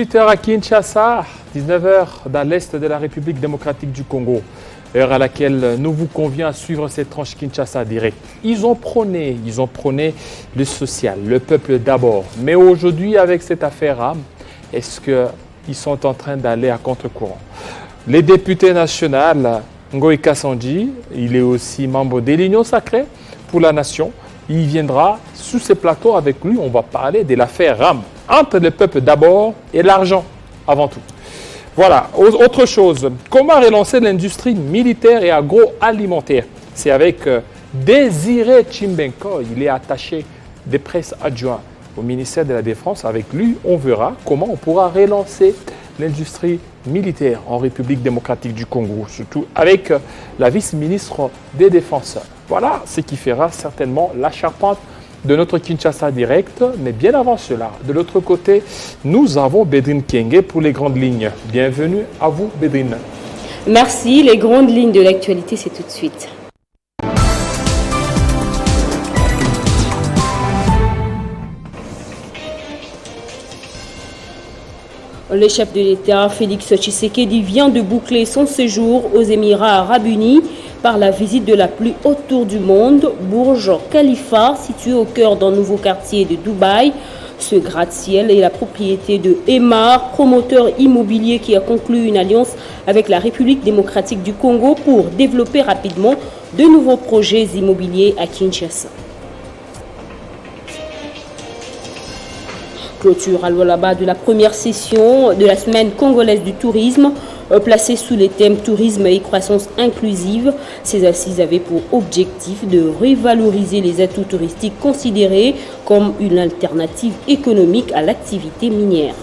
18 h à Kinshasa, 19 h dans l'est de la République démocratique du Congo, heure à laquelle nous vous convient à suivre cette tranche Kinshasa direct. Ils ont prôné le social, le peuple d'abord. Mais aujourd'hui, avec cette affaire âme, est-ce qu'ils sont en train d'aller à contre-courant? Les députés nationaux, Ngoï Kassanji, il est aussi membre de l'Union sacrée pour la nation. Il viendra sous ce plateau avec lui. On va parler de l'affaire RAM entre le peuple d'abord et l'argent avant tout. Voilà, autre chose. Comment relancer l'industrie militaire et agroalimentaire? C'est avec Désiré Chimbenko. Il est attaché de presse adjoint au ministère de la Défense. Avec lui, on verra comment on pourra relancer l'industrie militaire en République démocratique du Congo, surtout avec la vice-ministre des Défenseurs. Voilà ce qui fera certainement la charpente de notre Kinshasa direct. Mais bien avant cela, de l'autre côté, nous avons Bédrine Kenge pour les grandes lignes. Bienvenue à vous, Bédrine. Merci. Les grandes lignes de l'actualité, c'est tout de suite. Le chef de l'État, Félix Tshisekedi, vient de boucler son séjour aux Émirats arabes unis par la visite de la plus haute tour du monde, Burj Khalifa, située au cœur d'un nouveau quartier de Dubaï. Ce gratte-ciel est la propriété de Emar, promoteur immobilier qui a conclu une alliance avec la République démocratique du Congo pour développer rapidement de nouveaux projets immobiliers à Kinshasa. Clôture à Lualaba de la première session de la semaine congolaise du tourisme, placée sous les thèmes tourisme et croissance inclusive. Ces assises avaient pour objectif de revaloriser les atouts touristiques considérés comme une alternative économique à l'activité minière.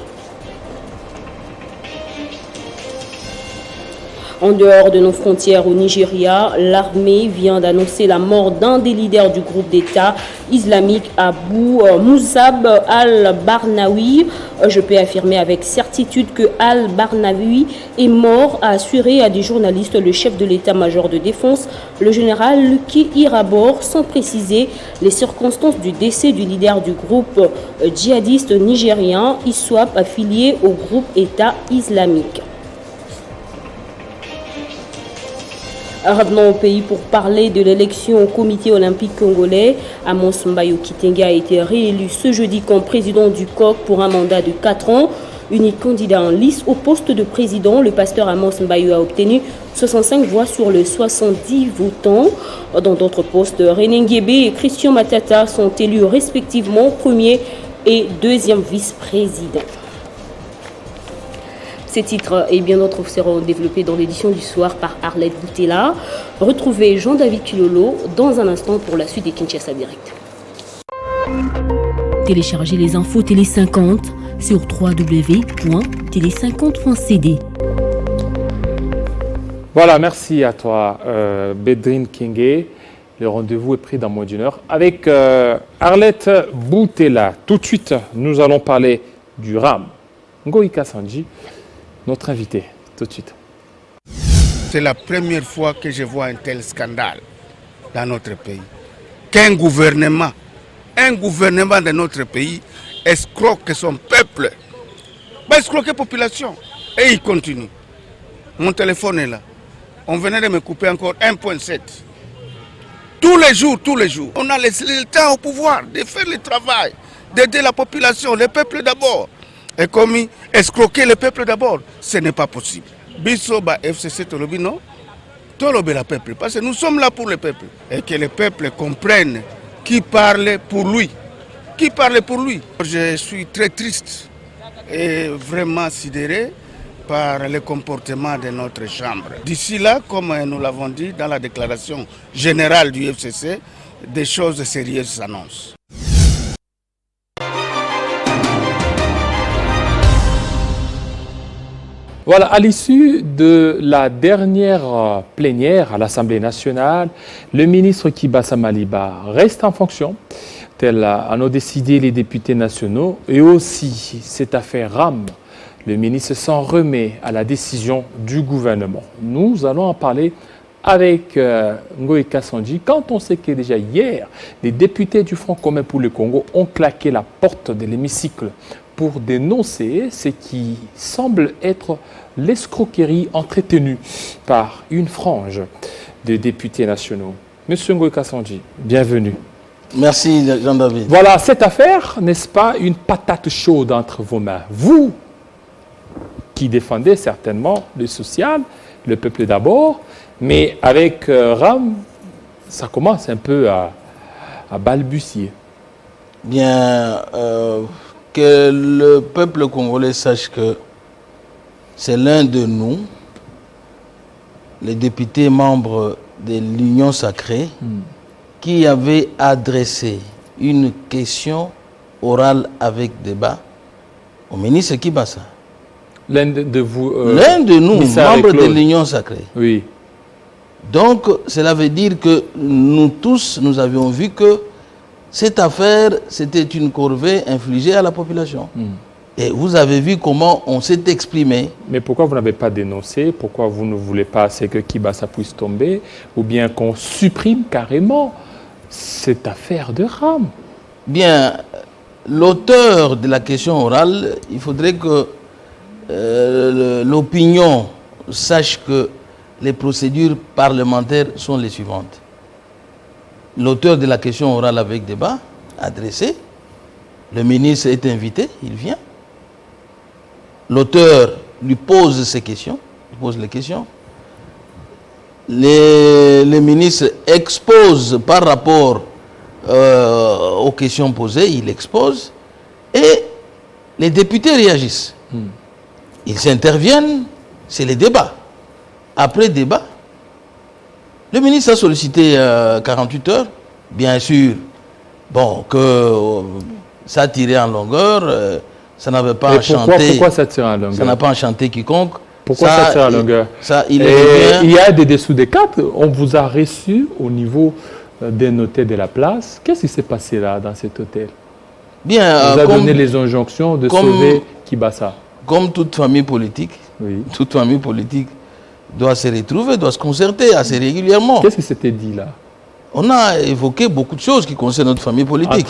En dehors de nos frontières au Nigeria, l'armée vient d'annoncer la mort d'un des leaders du groupe d'État islamique Abu Musab al-Barnawi. Je peux affirmer avec certitude que al-Barnawi est mort, a assuré à des journalistes le chef de l'état-major de défense, le général Luki Irabor, sans préciser les circonstances du décès du leader du groupe djihadiste nigérien ISWAP affilié au groupe État islamique. Revenons au pays pour parler de l'élection au comité olympique congolais. Amos Mbayo Kitenge a été réélu ce jeudi comme président du COC pour un mandat de 4 ans. Unique candidat en lice au poste de président, le pasteur Amos Mbayo a obtenu 65 voix sur les 70 votants. Dans d'autres postes, René Nguébé et Christian Matata sont élus respectivement premier et deuxième vice-président. Ces titres et bien d'autres seront développés dans l'édition du soir par Arlette Boutella. Retrouvez Jean-David Kilolo dans un instant pour la suite des Kinshasa Direct. Téléchargez les infos Télé 50 sur www.télé50.cd. Voilà, merci à toi, Bédrine Kenge. Le rendez-vous est pris dans moins d'une heure avec Arlette Boutella. Tout de suite, nous allons parler du RAM. Ngoï Kassanji, notre invité, tout de suite. C'est la première fois que je vois un tel scandale dans notre pays. Qu'un gouvernement de notre pays escroque son peuple, escroque la population. Et il continue. Mon téléphone est là. On venait de me couper encore 1,7. Tous les jours. On a laissé le temps au pouvoir de faire le travail, d'aider la population, le peuple d'abord. Et comme escroquer le peuple d'abord, ce n'est pas possible. Bissoba FCC Tolobi, non? Tolobi la peuple, parce que nous sommes là pour le peuple. Et que le peuple comprenne qui parle pour lui. Qui parle pour lui. Je suis très triste et vraiment sidéré par le comportement de notre chambre. D'ici là, comme nous l'avons dit dans la déclaration générale du FCC, des choses sérieuses s'annoncent. Voilà, à l'issue de la dernière plénière à l'Assemblée nationale, le ministre Kibassa Maliba reste en fonction, tel en ont décidé les députés nationaux, et aussi cette affaire RAM. Le ministre s'en remet à la décision du gouvernement. Nous allons en parler avec Ngoï Kassanji. Quand on sait que déjà hier, les députés du Front commun pour le Congo ont claqué la porte de l'hémicycle pour dénoncer ce qui semble être l'escroquerie entretenue par une frange de députés nationaux. Monsieur Ngoï Kassanji, bienvenue. Merci Jean-David. Voilà, cette affaire, n'est-ce pas, une patate chaude entre vos mains. Vous, qui défendez certainement le social, le peuple d'abord, mais avec Ram, ça commence un peu à balbutier. Bien, que le peuple congolais sache que c'est l'un de nous, les députés membres de l'Union sacrée, qui avait adressé une question orale avec débat au ministre Kibasa. L'un de vous... l'un de nous, membres de Claude. l'Union sacrée. Oui. Donc, cela veut dire que nous tous, nous avions vu que cette affaire, c'était une corvée infligée à la population. Et vous avez vu comment on s'est exprimé. Mais pourquoi vous n'avez pas dénoncé? Pourquoi vous ne voulez pas que Kibasa puisse tomber? Ou bien qu'on supprime carrément cette affaire de Ram? Bien, l'auteur de la question orale, il faudrait que l'opinion sache que les procédures parlementaires sont les suivantes. L'auteur de la question orale avec débat, adressé, le ministre est invité, il vient. L'auteur lui pose ses questions, il pose les questions. Les ministres exposent par rapport aux questions posées, il expose, et les députés réagissent. Ils interviennent, c'est les débats. Après débat, le ministre a sollicité 48 heures, bien sûr, bon, que ça a tiré en longueur, ça n'avait pas enchanté. Pourquoi ça tire en longueur? Ça n'a pas enchanté quiconque. Pourquoi ça tire en longueur? Il y a des dessous des cartes. On vous a reçu au niveau des notaires de la place. Qu'est-ce qui s'est passé là, dans cet hôtel? Bien, on vous a donné les injonctions de sauver Kibasa. Comme toute famille politique, toute famille politique doit se retrouver, doit se concerter assez régulièrement. Qu'est-ce qui s'était dit là? On a évoqué beaucoup de choses qui concernent notre famille politique.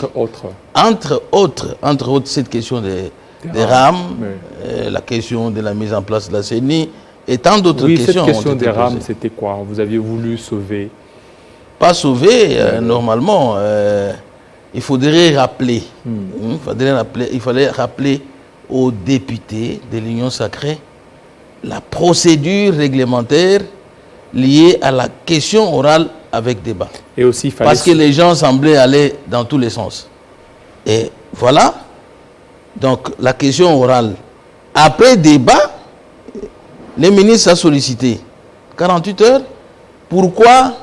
Entre autres, cette question des rames, la question de la mise en place de la CENI et tant d'autres questions. Cette question des rames, c'était quoi? Vous aviez voulu sauver? Pas sauver, normalement. Il faudrait rappeler. Il fallait rappeler aux députés de l'Union sacrée la procédure réglementaire liée à la question orale avec débat. Et aussi, parce que les gens semblaient aller dans tous les sens. Et voilà. Donc, la question orale. Après débat, les ministres ont sollicité 48 heures. Pourquoi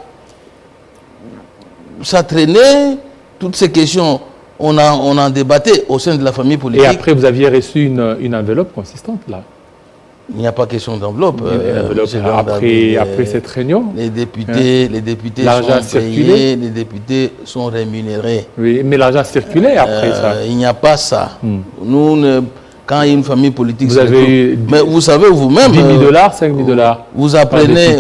ça traînait? Toutes ces questions, on en débattait au sein de la famille politique. Et après, vous aviez reçu une enveloppe consistante là? Il n'y a pas question d'enveloppe. Après cette réunion, les députés sont payés, les députés sont rémunérés. Oui, mais l'argent circulait après ça. Il n'y a pas ça. Nous, quand il y a une famille politique, vous avez eu mais vous savez vous-même, 10 000 $, 5 000 $. Vous apprenez,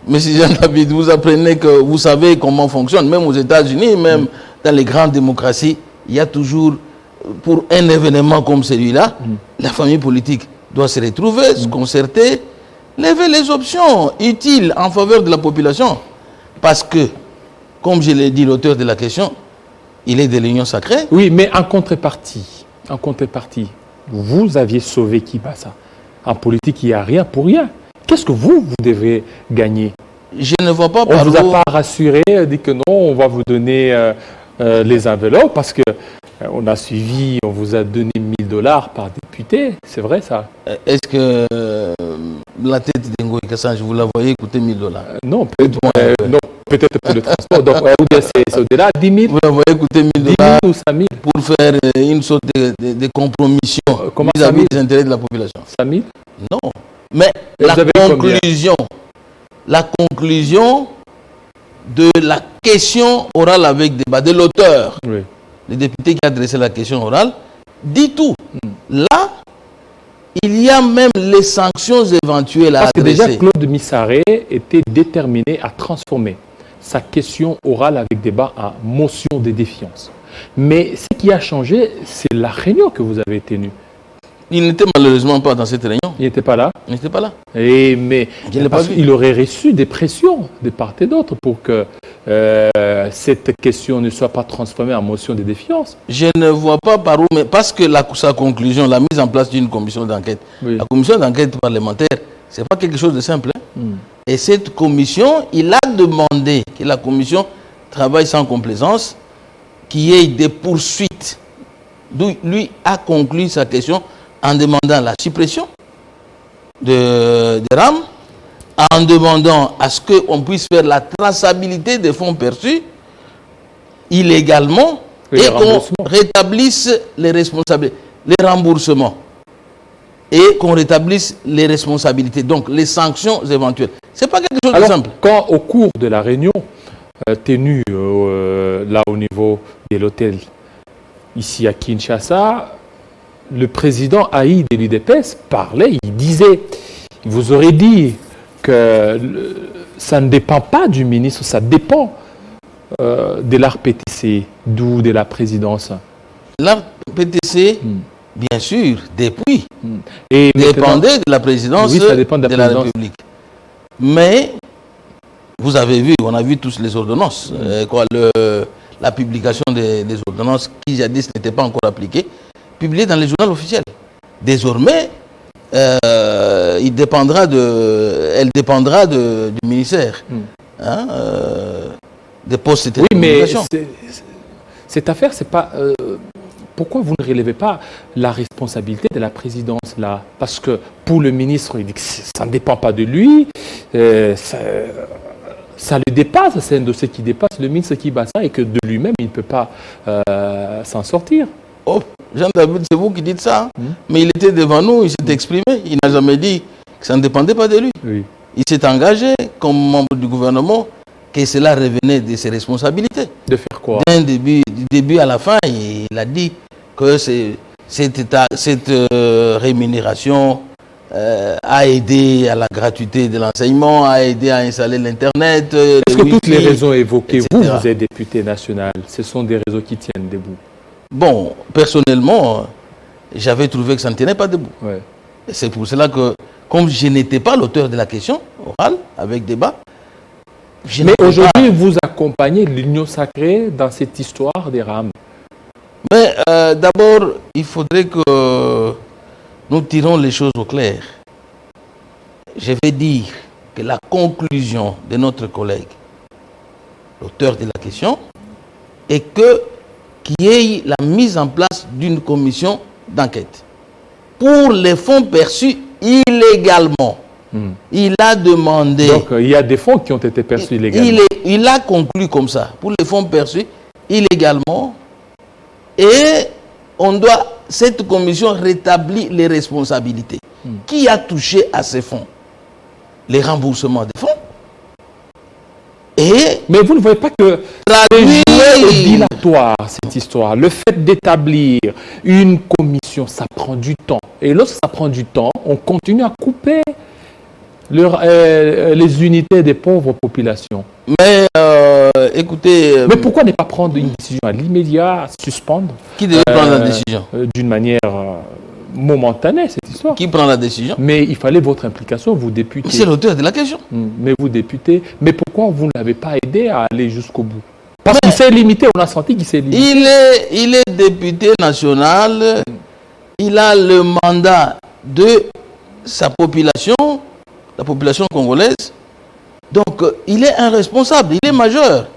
Monsieur Jean-David, vous apprenez que vous savez comment fonctionne. Même aux États-Unis, même dans les grandes démocraties, il y a toujours, pour un événement comme celui-là, la famille politique doit se retrouver, se concerter, lever les options utiles en faveur de la population. Parce que, comme je l'ai dit, l'auteur de la question, il est de l'Union sacrée. Oui, mais en contrepartie, vous aviez sauvé Kibasa. En politique, il n'y a rien pour rien. Qu'est-ce que vous devez gagner? Je ne vois pas par où... On ne vous a pas rassuré, dit que non, on va vous donner les enveloppes parce que on a suivi, on vous a donné 1 000 $ par député. C'est vrai ça? Est-ce que la tête d'Ngoï Kassanji, vous la voyez coûter 1 000 $? Non, peut-être pour le transport. Donc, c'est au-delà, 10 000. Vous la voyez coûter 1 000 $. 10 000 ou 5 000 pour faire une sorte de compromission vis-à-vis des intérêts de la population. 5 000? Non. Mais la conclusion de la question orale avec débat de l'auteur, le député qui a adressé la question orale, dit tout. Là, il y a même les sanctions éventuelles à adresser. Parce que déjà, Claude Missaré était déterminé à transformer sa question orale avec débat en motion de défiance. Mais ce qui a changé, c'est la réunion que vous avez tenue. Il n'était malheureusement pas dans cette réunion. Il n'était pas là. Il n'était pas là. Mais pas vu. il aurait reçu des pressions de part et d'autre pour que cette question ne soit pas transformée en motion de défiance. Je ne vois pas par où, mais parce que sa conclusion, la mise en place d'une commission d'enquête, Oui. la commission d'enquête parlementaire, ce n'est pas quelque chose de simple. Hein. Et cette commission, il a demandé que la commission travaille sans complaisance, qu'il y ait des poursuites. D'où lui a conclu sa question en demandant la suppression de RAM, en demandant à ce qu'on puisse faire la traçabilité des fonds perçus illégalement et qu'on rétablisse les responsabilités, les remboursements et qu'on rétablisse les responsabilités, donc les sanctions éventuelles. Ce n'est pas quelque chose de simple. Quand au cours de la réunion tenue là au niveau de l'hôtel ici à Kinshasa, le président Haït de l'UDPS parlait, il disait, il vous aurait dit que ça ne dépend pas du ministre, ça dépend de l'ARPTC, d'où de la présidence. L'ARPTC, bien sûr, depuis, et dépendait de la présidence, oui, ça dépend de la République. Mais, vous avez vu, on a vu tous les ordonnances, la publication des ordonnances qui jadis n'étaient pas encore appliquées, publiées dans les journaux officiels. Désormais, elle dépendra du ministère des postes et télécommunications. Oui, mais cette affaire, c'est pas... pourquoi vous ne relevez pas la responsabilité de la présidence là? Parce que pour le ministre, il dit que ça ne dépend pas de lui, ça le dépasse, c'est un dossier qui dépasse le ministre qui bat ça et que de lui-même, il ne peut pas s'en sortir. Oh, Jean-David, c'est vous qui dites ça, hein? Mais il était devant nous, il s'est exprimé, il n'a jamais dit que ça ne dépendait pas de lui. Oui. Il s'est engagé comme membre du gouvernement que cela revenait de ses responsabilités. De faire quoi? Du début à la fin, il a dit que cette rémunération a aidé à la gratuité de l'enseignement, a aidé à installer l'Internet. Est-ce que toutes les raisons évoquées, etc. vous êtes député national, ce sont des réseaux qui tiennent debout? Bon, personnellement, j'avais trouvé que ça ne tenait pas debout. Ouais. C'est pour cela que, comme je n'étais pas l'auteur de la question orale, avec débat, mais aujourd'hui, vous accompagnez l'Union sacrée dans cette histoire des rames. Mais d'abord, il faudrait que nous tirons les choses au clair. Je vais dire que la conclusion de notre collègue, l'auteur de la question, est qu'il y ait la mise en place d'une commission d'enquête pour les fonds perçus illégalement. Il a demandé... Donc, il y a des fonds qui ont été perçus illégalement. Il a conclu comme ça, pour les fonds perçus illégalement, et cette commission rétablit les responsabilités. Qui a touché à ces fonds? Les remboursements des fonds. Mais vous ne voyez pas que c'est dilatoire, cette histoire. Le fait d'établir une commission, ça prend du temps. Et lorsque ça prend du temps, on continue à couper les unités des pauvres populations. Mais écoutez... Mais pourquoi ne pas prendre une décision à l'immédiat, suspendre? Qui devait prendre la décision? D'une manière momentanée, cette histoire. Qui prend la décision? Mais il fallait votre implication, vous députés. C'est l'auteur de la question. Mais vous députés, mais pourquoi vous ne l'avez pas aidé à aller jusqu'au bout? Parce qu'il s'est limité, on a senti qu'il s'est limité. Il est député national, il a le mandat de sa population, la population congolaise. Donc, il est un responsable, il est majeur.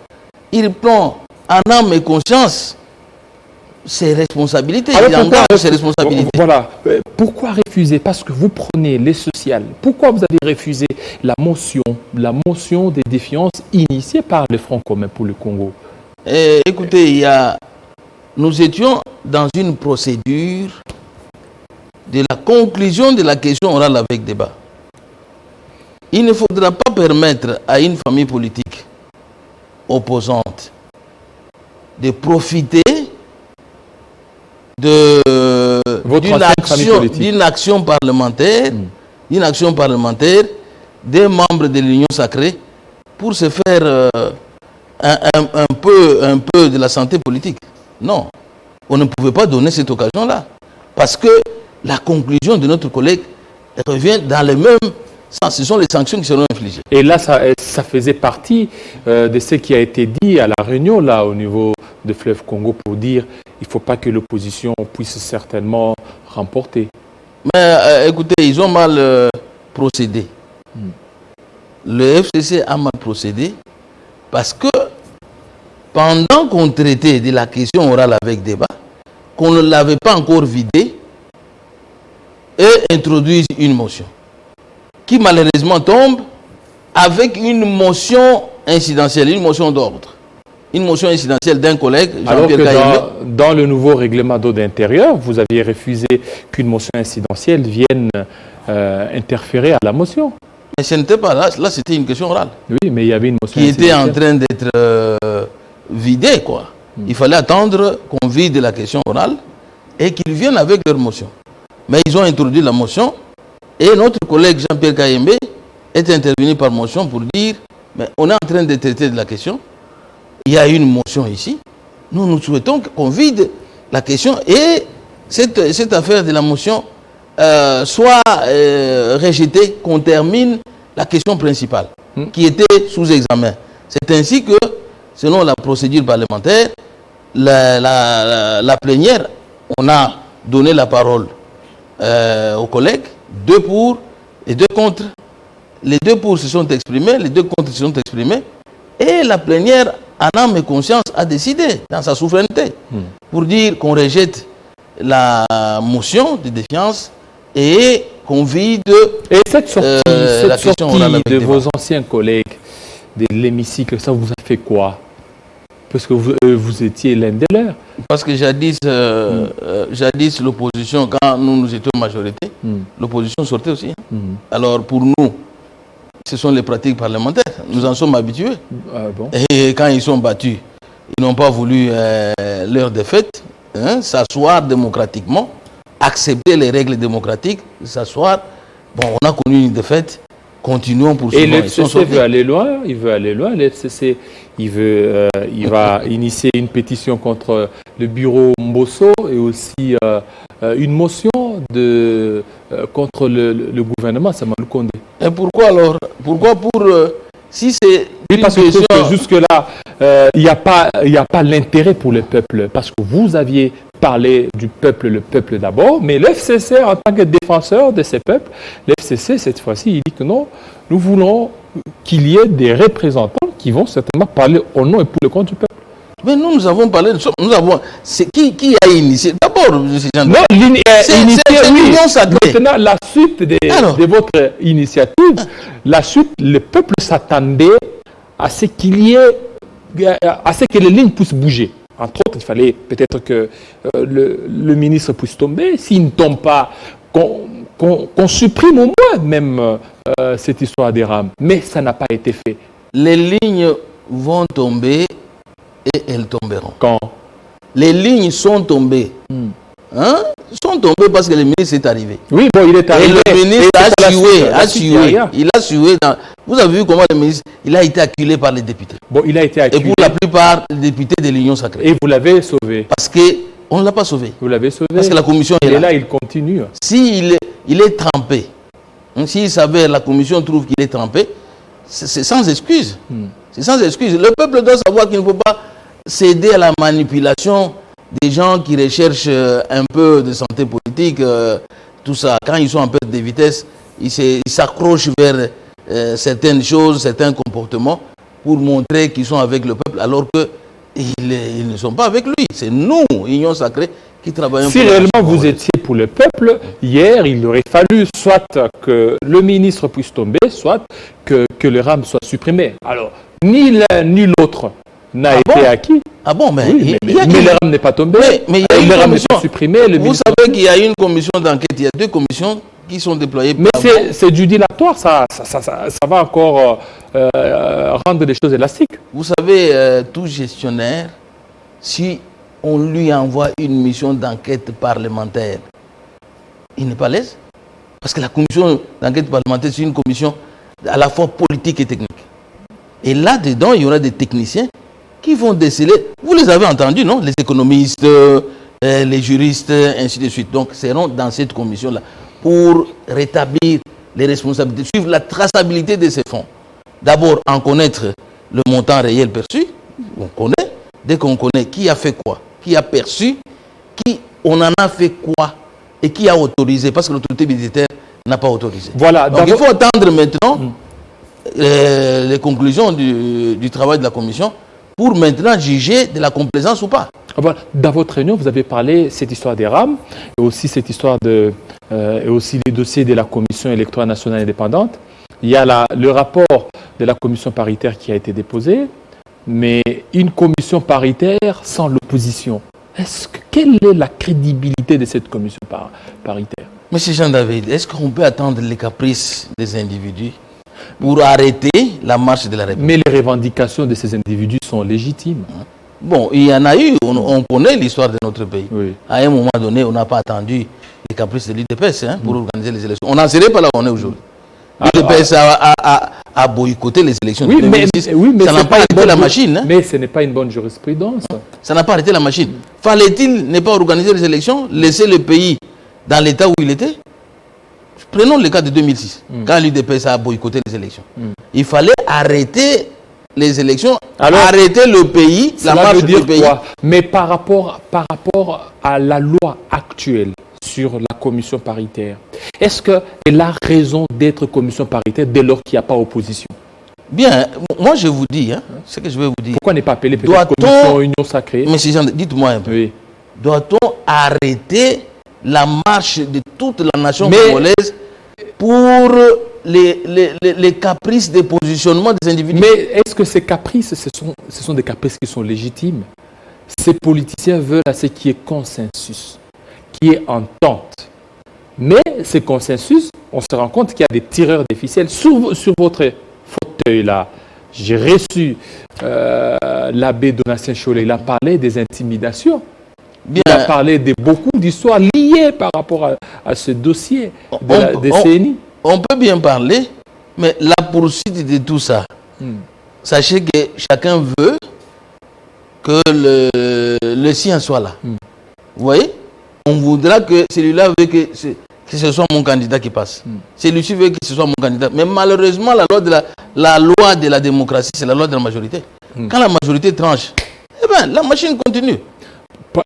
Il prend en âme et conscience ses responsabilités. Il engage ses responsabilités. Voilà. Pourquoi refuser? Parce que vous prenez les sociales. Pourquoi vous avez refusé la motion des défiances initiée par le Front commun pour le Congo? Écoutez, nous étions dans une procédure de la conclusion de la question orale avec débat. Il ne faudra pas permettre à une famille politique opposante de profiter d'une action parlementaire, des membres de l'Union sacrée pour se faire un peu de la santé politique. Non, on ne pouvait pas donner cette occasion-là. Parce que la conclusion de notre collègue revient dans le même sens. Ce sont les sanctions qui seront infligées. Et là, ça faisait partie de ce qui a été dit à la réunion là, au niveau de Fleuve Congo pour dire qu'il ne faut pas que l'opposition puisse certainement remporter. Mais écoutez, ils ont mal procédé. Le FCC a mal procédé parce que pendant qu'on traitait de la question orale avec débat, qu'on ne l'avait pas encore vidé, et introduisent une motion qui malheureusement tombe avec une motion incidentielle, une motion d'ordre. Une motion incidentielle d'un collègue, Alors Jean-Pierre que dans le nouveau règlement d'ordre intérieur, vous aviez refusé qu'une motion incidentielle vienne interférer à la motion. Mais ce n'était pas là, là c'était une question orale. Oui, mais il y avait une motion qui était en incidentielle. train d'être vidée, quoi. Il fallait attendre qu'on vide la question orale et qu'ils viennent avec leur motion. Mais ils ont introduit la motion et notre collègue Jean-Pierre Kayembe est intervenu par motion pour dire mais on est en train de traiter de la question. Il y a une motion ici. Nous souhaitons qu'on vide la question et cette affaire de la motion soit rejetée, qu'on termine la question principale qui était sous examen. C'est ainsi que, selon la procédure parlementaire, la plénière, on a donné la parole aux collègues, 2 pour et 2 contre. Les 2 pour se sont exprimés, les 2 contre se sont exprimés, et la plénière, en âme et conscience, a décidé, dans sa souveraineté, pour dire qu'on rejette la motion de défiance et qu'on vide cette sortie, la question orale avec de débat. vos anciens collègues de l'hémicycle, ça vous a fait quoi? Parce que vous étiez l'un des leurs. Parce que jadis, l'opposition, quand nous étions majorité, l'opposition sortait aussi. Alors pour nous, ce sont les pratiques parlementaires. Nous en sommes habitués. Ah, bon. Et quand ils sont battus, ils n'ont pas voulu leur défaite, s'asseoir démocratiquement, accepter les règles démocratiques, s'asseoir. Bon, on a connu une défaite. Continuons pour Et le FCC veut aller loin, il veut aller loin. Le FCC, il va initier une pétition contre le bureau Mbosso et aussi une motion contre le gouvernement Samalou Kondé. Et pourquoi alors? Pourquoi si c'est Oui, parce que jusque-là, il n'y a pas l'intérêt pour le peuple. Parce que vous aviez parlé du peuple, le peuple d'abord, mais l'FCC, en tant que défenseur de ces peuples, l'FCC, cette fois-ci, il dit que non, nous voulons qu'il y ait des représentants qui vont certainement parler au nom et pour le compte du peuple. Mais nous avons parlé de ça. C'est qui a initié? D'abord, Non, c'est l'union sacrée. Maintenant, la suite de votre initiative, la suite, le peuple s'attendait à ce qu'il y ait, à ce que les lignes puissent bouger. Entre autres, il fallait peut-être que le ministre puisse tomber. S'il ne tombe pas, qu'on supprime au moins même cette histoire des rames. Mais ça n'a pas été fait. Les lignes vont tomber et elles tomberont. Quand? Les lignes sont tombées. Sont tombées parce que le ministre est arrivé. Oui, bon, il est arrivé. Et le ministre a sué. Il a sué. Vous avez vu comment le ministre, il a été acculé par les députés. Bon, il a été acculé. Et pour la plupart, les députés de l'Union sacrée. Et vous l'avez sauvé. Parce qu'on ne l'a pas sauvé. Vous l'avez sauvé. Parce que la commission est là. Il continue. S'il est trempé, s'il s'avère, la commission trouve qu'il est trempé, c'est sans excuse. C'est sans excuse. Le peuple doit savoir qu'il ne faut pas céder à la manipulation des gens qui recherchent un peu de santé politique, tout ça. Quand ils sont en perte de vitesse, ils s'accrochent vers certaines choses, certains comportements pour montrer qu'ils sont avec le peuple alors qu'ils ne sont pas avec lui. C'est nous, Union Sacrée, qui travaillons pour réellement vous étiez pour le peuple, hier, il aurait fallu soit que le ministre puisse tomber, soit que le RAM soit supprimé. Alors, ni l'un ni l'autre n'a été acquis. Ah bon, mais, oui, mais le RAM n'est pas tombé, mais il y a le RAM n'est pas supprimé. Vous savez qu'il y a une commission d'enquête, il y a 2 commissions qui sont déployées. Mais c'est du dilatoire, ça va encore rendre les choses élastiques. Vous savez, tout gestionnaire, si on lui envoie une mission d'enquête parlementaire, il n'est pas à l'aise. Parce que la commission d'enquête parlementaire, c'est une commission à la fois politique et technique. Et là-dedans, il y aura des techniciens qui vont déceler Vous les avez entendus, non? Les économistes, les juristes, ainsi de suite. Donc, seront dans cette commission-là pour rétablir les responsabilités, suivre la traçabilité de ces fonds. D'abord, en connaître le montant réel perçu. On connaît. Dès qu'on connaît qui a fait quoi, qui a perçu, qui on en a fait quoi et qui a autorisé, parce que l'autorité budgétaire n'a pas autorisé. Voilà. Donc, il faut attendre maintenant les conclusions du travail de la commission pour maintenant juger de la complaisance ou pas. Voilà. Dans votre réunion, vous avez parlé de cette histoire des rames et aussi cette histoire et aussi les dossiers de la Commission électorale nationale indépendante. Il y a le rapport de la commission paritaire qui a été déposé, mais une commission paritaire sans l'opposition. Quelle est la crédibilité de cette commission paritaire? Monsieur Jean-David, est-ce qu'on peut attendre les caprices des individus pour arrêter la marche de la République? Mais les revendications de ces individus sont légitimes. Bon, il y en a eu, on connaît l'histoire de notre pays. Oui. À un moment donné, on n'a pas attendu les caprices de l'UDPS pour organiser les élections. On n'en serait pas là où on est aujourd'hui. L'UDPS a boycotté les élections de 2006. Ça n'a pas arrêté la machine. Mais ce n'est pas une bonne jurisprudence. Ça n'a pas arrêté la machine. Fallait-il ne pas organiser les élections, laisser le pays dans l'état où il était? Prenons le cas de 2006, quand l'UDPS a boycotté les élections. Il fallait arrêter les élections, arrêter le pays, la marche du pays. Quoi? Mais par rapport à la loi actuelle sur la commission paritaire, est-ce qu'elle a raison d'être commission paritaire dès lors qu'il n'y a pas opposition? Bien, moi je vous dis, ce que je vais vous dire. Pourquoi ne pas appeler peut-être commission union sacrée? Monsieur Jean, dites-moi un peu. Oui. Doit-on arrêter la marche de toute la nation congolaise pour les caprices de positionnement des individus? Mais est-ce que ces caprices, ce sont des caprices qui sont légitimes? Ces politiciens veulent à ce qui est consensus, qui est entente. Mais ces consensus, on se rend compte qu'il y a des tireurs de ficelles sur votre fauteuil-là. J'ai reçu l'abbé Donatien Cholet, il a parlé des intimidations. Bien. Il a parlé de beaucoup d'histoires liées par rapport à ce dossier des CNI. On peut bien parler, mais la poursuite de tout ça, sachez que chacun veut que le sien soit là. Vous voyez? On voudra que celui-là veut que ce soit mon candidat qui passe. Celui-ci veut que ce soit mon candidat. Mais malheureusement, la loi de la démocratie, c'est la loi de la majorité. Quand la majorité tranche, eh bien, la machine continue.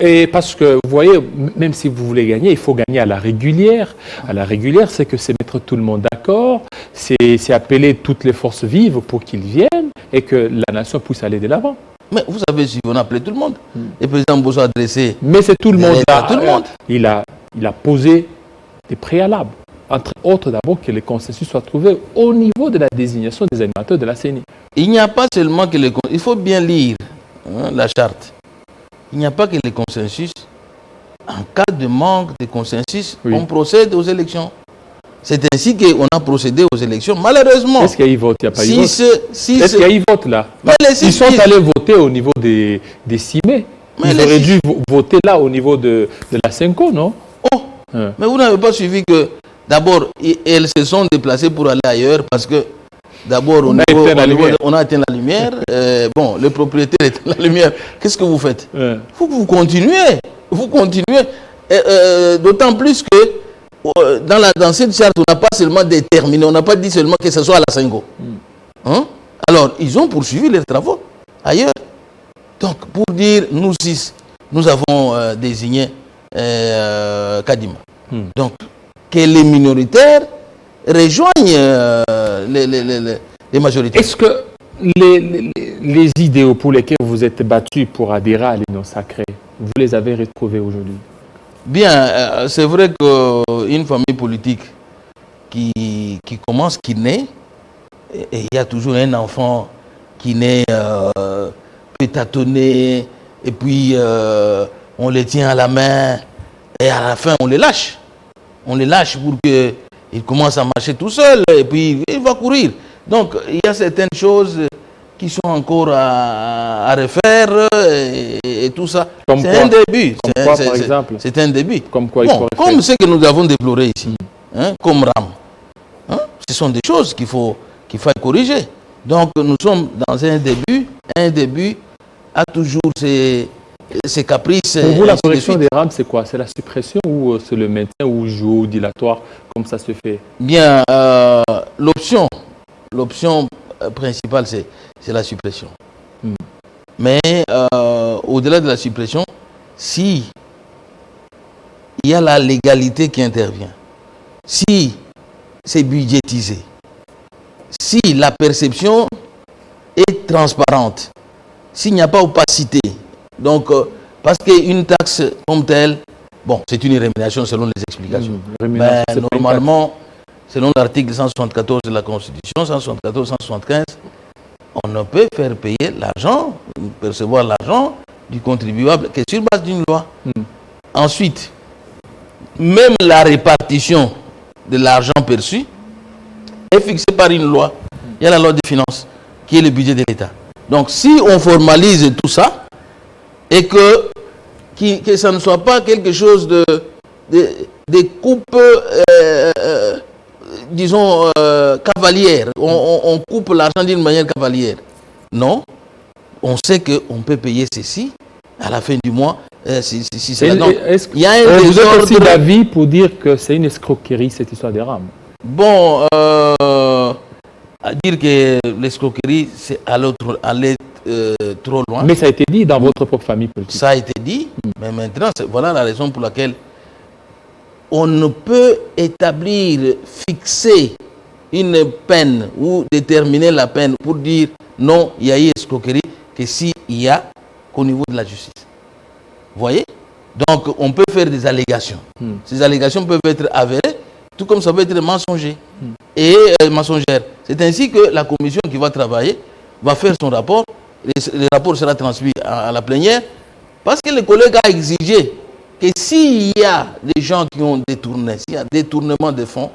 Et parce que, vous voyez, même si vous voulez gagner, il faut gagner à la régulière. À la régulière, c'est que c'est mettre tout le monde d'accord, c'est appeler toutes les forces vives pour qu'ils viennent et que la nation puisse aller de l'avant. Mais vous savez, si on a appelé tout le monde, le président Bosso a adressé... Mais c'est tout le monde là. Tout le monde. Il a posé des préalables. Entre autres, d'abord, que le consensus soit trouvé au niveau de la désignation des animateurs de la CENI. Il n'y a pas seulement que le consensus. Il faut bien lire la charte. Il n'y a pas que le consensus. En cas de manque de consensus, on procède aux élections. C'est ainsi qu'on a procédé aux élections. Malheureusement. Est-ce qu'il y a eu vote? Il n'y a pas eu vote. Est-ce qu'il y a eu vote là? Ils sont allés voter au niveau des 6 mai. Ils auraient dû voter là au niveau de la Senko, non? Mais vous n'avez pas suivi que d'abord, elles se sont déplacées pour aller ailleurs parce que d'abord, on a éteint la lumière. Bon, le propriétaire éteint la lumière. Qu'est-ce que vous faites? Vous continuez. Vous continuez. D'autant plus que dans cette charte, on n'a pas seulement déterminé, on n'a pas dit seulement que ce soit à la Sengo. Alors, ils ont poursuivi leurs travaux ailleurs. Donc, pour dire, nous 6, nous avons désigné Kadima. Donc, que les minoritaires rejoignent les majoritaires. Est-ce que les idéaux pour lesquels vous êtes battus pour adhérer à l'Union sacrée, vous les avez retrouvés aujourd'hui? Bien, c'est vrai qu'une famille politique qui commence, qui naît, et il y a toujours un enfant qui naît, peut tâtonner, et puis on les tient à la main, et à la fin on les lâche. On les lâche pour qu'il commence à marcher tout seul, et puis il va courir. Donc il y a certaines choses qui sont encore à refaire et tout ça. C'est un début. Comme quoi, par exemple? C'est un début. Comme quoi, comme ce que nous avons déploré ici, comme RAM. Ce sont des choses qu'il faut corriger. Donc nous sommes dans un début a toujours ses caprices. Pour vous, la correction des rames, c'est quoi? C'est la suppression ou c'est le maintien ou jouer dilatoire, comme ça se fait? Bien, l'option principale, c'est la suppression. Mais au-delà de la suppression, si il y a la légalité qui intervient, si c'est budgétisé, si la perception est transparente, s'il n'y a pas opacité, donc parce qu'une taxe comme telle, bon, c'est une rémunération selon les explications. Mais normalement, selon l'article 174 de la Constitution, 174, 175, on ne peut faire payer l'argent, percevoir l'argent du contribuable que sur base d'une loi. Ensuite, même la répartition de l'argent perçu est fixée par une loi. Il y a la loi des finances, qui est le budget de l'État. Donc, si on formalise tout ça, et que ça ne soit pas quelque chose de coupes, disons, cavalières. On coupe l'argent d'une manière cavalière. Non, on sait qu'on peut payer ceci à la fin du mois. Il y a un vous êtes aussi d'avis pour dire que c'est une escroquerie, cette histoire des rames? Bon, à dire que l'escroquerie, c'est aller trop loin. Mais ça a été dit dans votre propre famille politique. Ça a été dit, mais maintenant, voilà la raison pour laquelle on ne peut établir, fixer une peine ou déterminer la peine pour dire non, il y a eu escroquerie, que s'il y a qu'au niveau de la justice. Vous voyez? Donc, on peut faire des allégations. Ces allégations peuvent être avérées, tout comme ça peut être mensonger et mensongère. C'est ainsi que la commission qui va travailler va faire son rapport. Le rapport sera transmis à la plénière parce que le collègue a exigé que s'il y a des gens qui ont détourné, s'il y a détournement de fonds,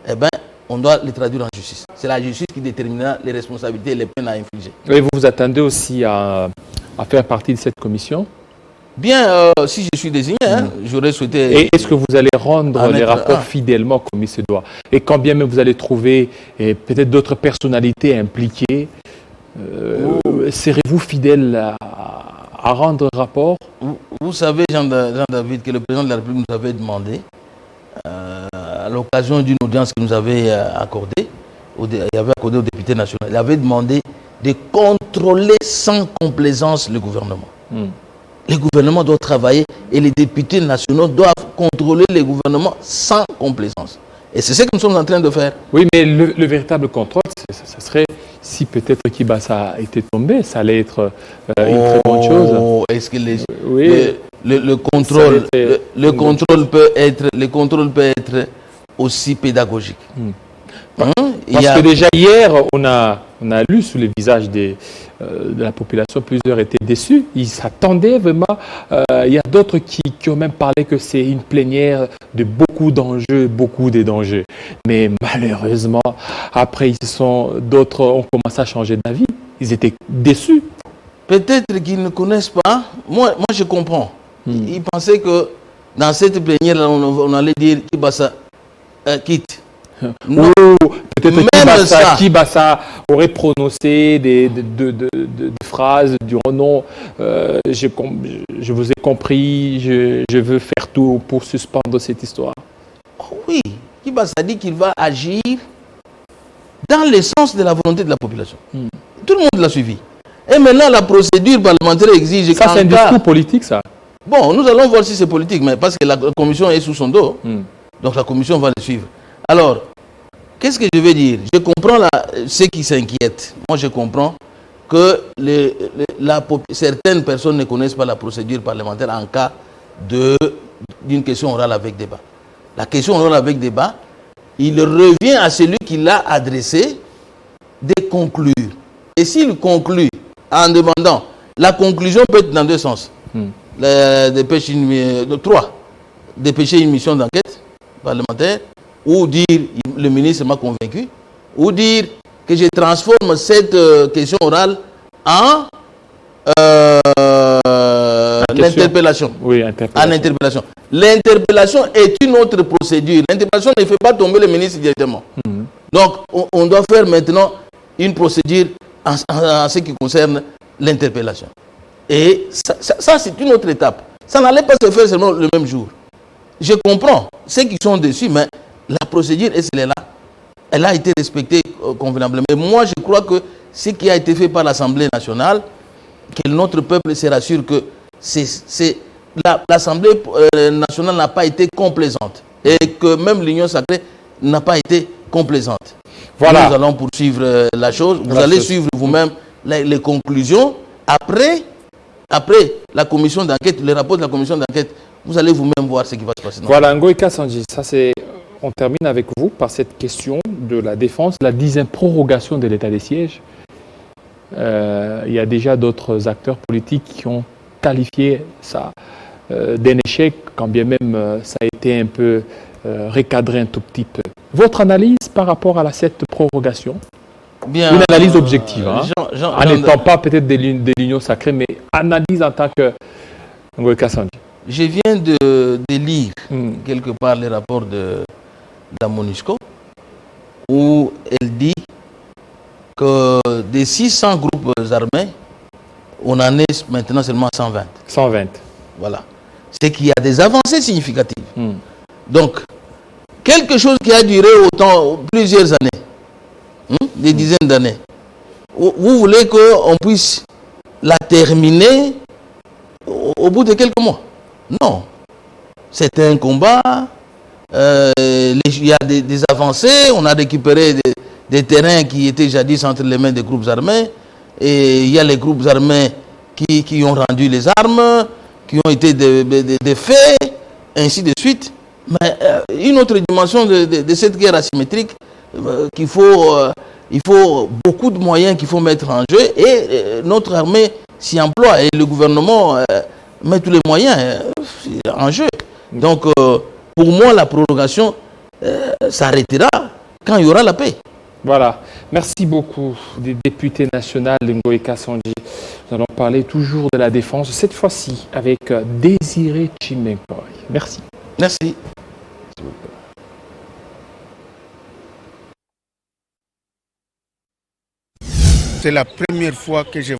eh ben, on doit les traduire en justice. C'est la justice qui déterminera les responsabilités et les peines à infliger. Et vous vous attendez aussi à faire partie de cette commission? Bien, si je suis désigné, j'aurais souhaité... Et est-ce que vous allez rendre les rapports fidèlement comme il se doit? Et quand bien même vous allez trouver peut-être d'autres personnalités impliquées, serez-vous fidèle à rendre rapport? Vous savez, Jean-David, que le président de la République nous avait demandé, à l'occasion d'une audience qu'il nous avait accordée, il avait accordé au député national, il avait demandé de contrôler sans complaisance le gouvernement. Le gouvernement doit travailler et les députés nationaux doivent contrôler le gouvernement sans complaisance. Et c'est ce que nous sommes en train de faire. Oui, mais le véritable contrôle, ça serait, si peut-être Kibasa était tombé, ça allait être une très bonne chose. Est-ce que le contrôle peut être aussi pédagogique? Parce que déjà hier, on a lu sous les visages de la population, plusieurs étaient déçus. Ils s'attendaient vraiment. Il y a d'autres qui ont même parlé que c'est une plénière de beaucoup d'enjeux, beaucoup de dangers. Mais malheureusement, après, d'autres ont commencé à changer d'avis. Ils étaient déçus. Peut-être qu'ils ne connaissent pas. Moi je comprends. Ils pensaient que dans cette plénière, on allait dire Kibasa quitte. Non. Ou peut-être Kibasa aurait prononcé des phrases du non, je vous ai compris, je veux faire tout pour suspendre cette histoire. Oui, Kibasa dit qu'il va agir dans le sens de la volonté de la population. Tout le monde l'a suivi. Et maintenant, la procédure parlementaire exige... Ça, c'est un discours politique, ça? Bon, nous allons voir si c'est politique, mais parce que la commission est sous son dos. Donc la commission va le suivre. Alors, qu'est-ce que je veux dire? Je comprends ceux qui s'inquiètent. Moi, je comprends que certaines personnes ne connaissent pas la procédure parlementaire en cas d'une question orale avec débat. La question orale avec débat, il revient à celui qui l'a adressé de conclure. Et s'il conclut en demandant, la conclusion peut être dans deux sens. Dépêcher une mission d'enquête parlementaire, ou dire le ministre m'a convaincu, ou dire que je transforme cette question orale en l'interpellation. Oui, interpellation. L'interpellation est une autre procédure. L'interpellation ne fait pas tomber le ministre directement. Donc, on doit faire maintenant une procédure en ce qui concerne l'interpellation. Et ça c'est une autre étape. Ça n'allait pas se faire seulement le même jour. Je comprends ceux qui sont dessus, mais la procédure, elle est là. Elle a été respectée convenablement. Mais moi, je crois que ce qui a été fait par l'Assemblée nationale, que notre peuple se rassure que l'Assemblée nationale n'a pas été complaisante. Et que même l'Union sacrée n'a pas été complaisante. Voilà. Nous allons poursuivre la chose. Vous allez suivre vous-même les conclusions. Après la commission d'enquête, le rapport de la commission d'enquête, vous allez vous-même voir ce qui va se passer. Voilà, Ngoï Kassanji, on termine avec vous par cette question de la défense, la 10e prorogation de l'état des sièges. Il y a déjà d'autres acteurs politiques qui ont qualifié ça d'un échec, quand bien même ça a été un peu recadré un tout petit peu. Votre analyse par rapport à cette prorogation? Bien, une analyse objective, en n'étant pas peut-être de l'Union sacrée, mais analyse en tant que Ngoï Kassanji. Je viens de lire quelque part les rapports de la MONUSCO, où elle dit que des 600 groupes armés, on en est maintenant seulement 120. 120. Voilà. C'est qu'il y a des avancées significatives. Donc, quelque chose qui a duré plusieurs années, des dizaines d'années, vous voulez qu'on puisse la terminer au bout de quelques mois? Non. C'est un combat. Il y a des avancées. On a récupéré des terrains qui étaient jadis entre les mains des groupes armés. Et il y a les groupes armés qui ont rendu les armes, qui ont été des faits, ainsi de suite. Mais une autre dimension de cette guerre asymétrique, il faut beaucoup de moyens qu'il faut mettre en jeu. Et notre armée s'y emploie. Et le gouvernement met tous les moyens en jeu. Donc, pour moi, la prorogation s'arrêtera quand il y aura la paix. Voilà. Merci beaucoup des députés nationaux Ngoï Kassanji. Nous allons parler toujours de la défense, cette fois-ci avec Désiré Chimenkoy. Merci. Merci. C'est la première fois que je